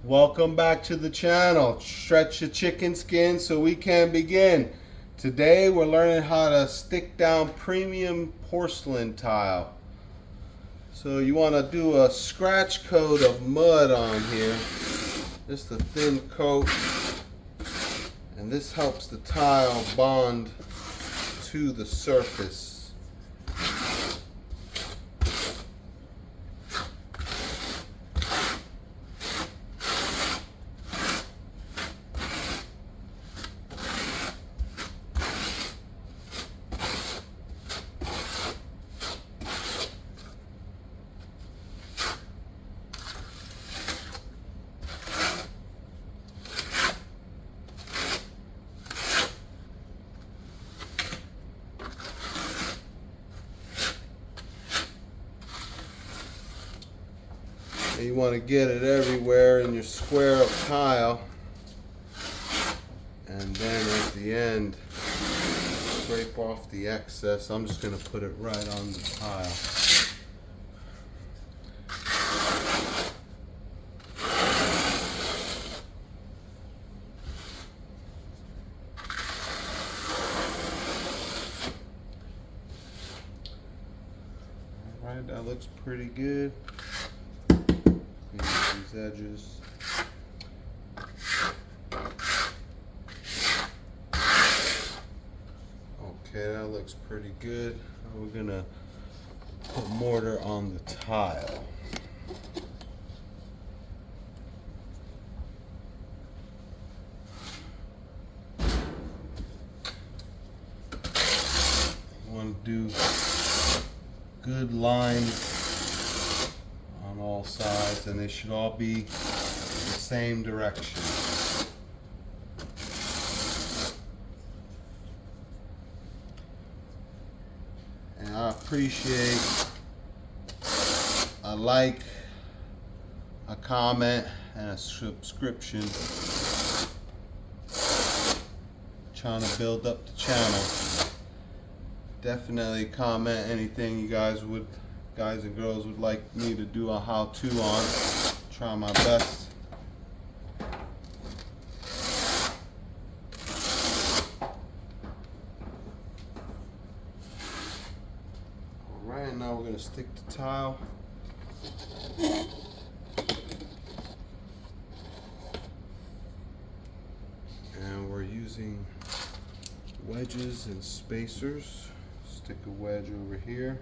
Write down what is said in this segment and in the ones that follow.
Welcome back to the channel. Stretch your chicken skin so we can begin. Today we're learning how to stick down premium porcelain tile. So you want to do a scratch coat of mud on here. Just a thin coat. And this helps the tile bond to the surface. And you want to get it everywhere in your square of tile, and then at the end scrape off the excess. I'm just going to put it right on the tile. Alright, that looks pretty good. These edges. Okay, that looks pretty good. Now we're gonna put mortar on the tile. You want to do good lines on all sides, and they should all be the same direction. And I appreciate a like, a comment, and a subscription. Trying to build up the channel. Definitely comment anything you guys and girls would like me to do a how-to on. Try my best. Alright, now we're going to stick the tile. And we're using wedges and spacers. Stick a wedge over here.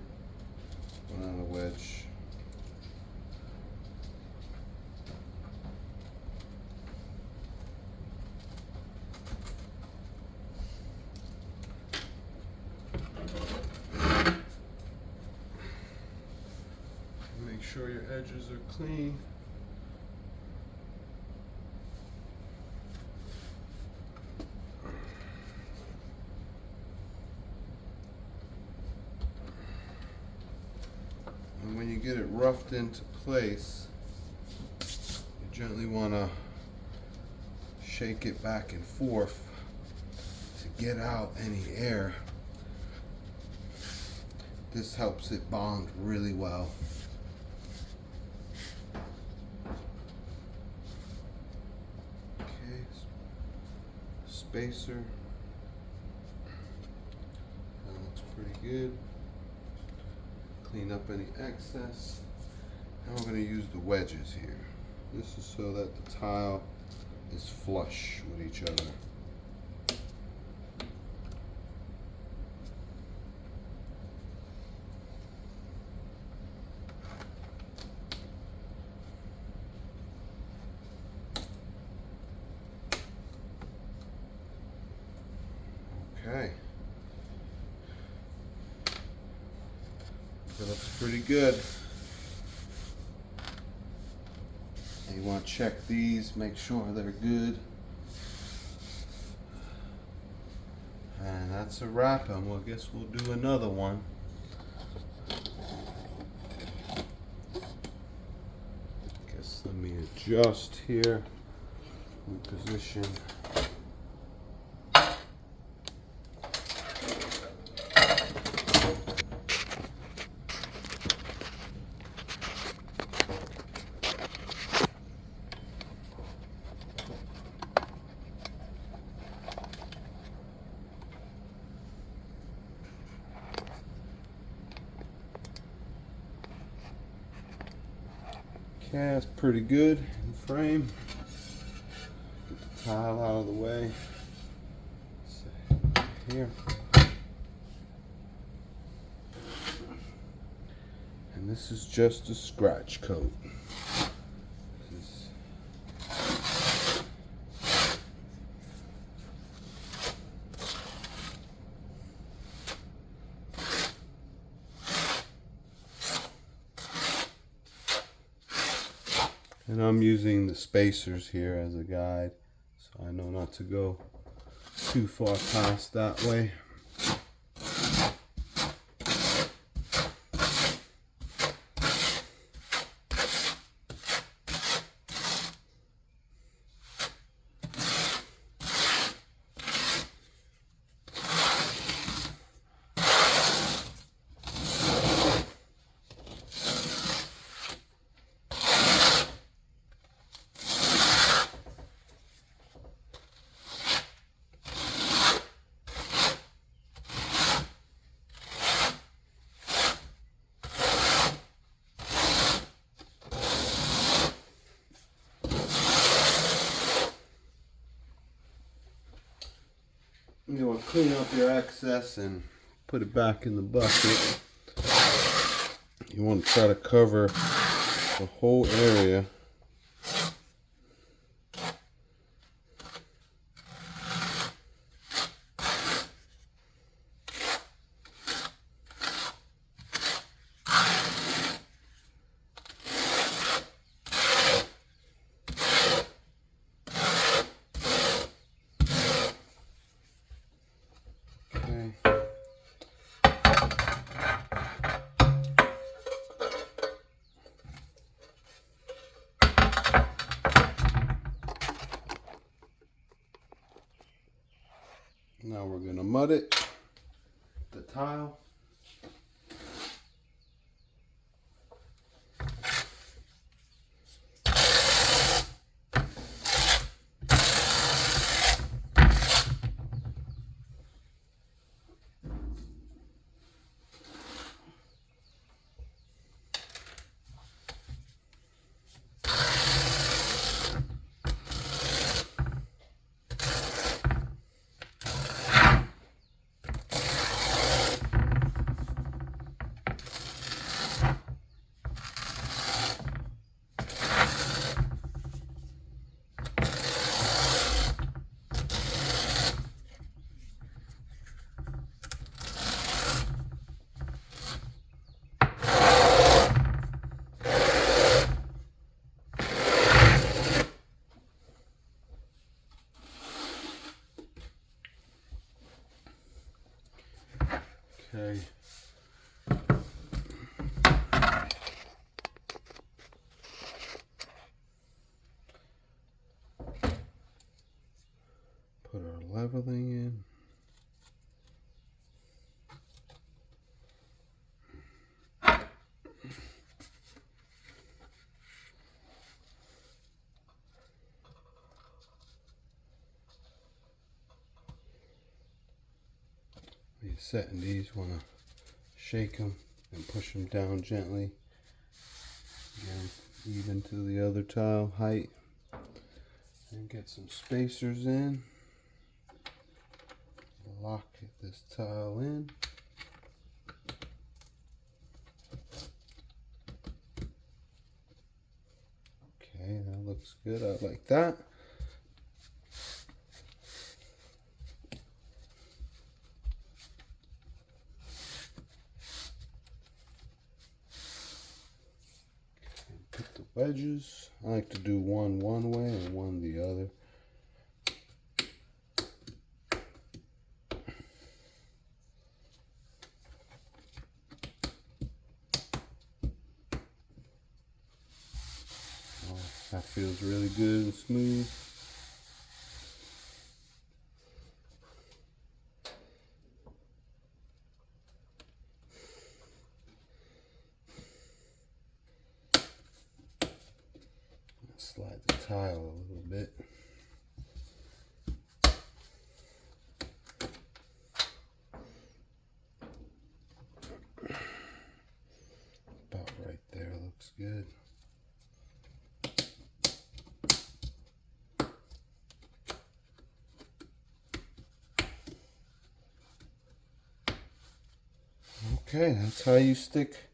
Another wedge. Make sure your edges are clean. And when you get it roughed into place, you gently want to shake it back and forth to get out any air. This helps it bond really well. Okay, spacer. That looks pretty good. Clean up any excess. And we're going to use the wedges here. This is so that the tile is flush with each other. Okay. That looks pretty good. And you want to check these, make sure they're good. And that's a wrap, and I guess we'll do another one. Guess let me adjust here, reposition. Okay, that's pretty good in the frame. Get the tile out of the way. Here. And this is just a scratch coat. And I'm using the spacers here as a guide, so I know not to go too far past that way. You want to clean up your excess and put it back in the bucket. You want to try to cover the whole area. Now we're going to mud it, the tile. Okay. Put our leveling in. When you're setting these, want to shake them and push them down gently. Again, even to the other tile height. And get some spacers in. Lock this tile in. Okay, that looks good. I like that. Put the wedges. I like to do one way and one the other. Oh, that feels really good and smooth. Slide the tile a little bit. About right there, looks good. Okay, that's how you stick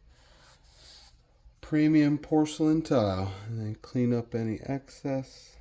premium porcelain tile. And then clean up any excess.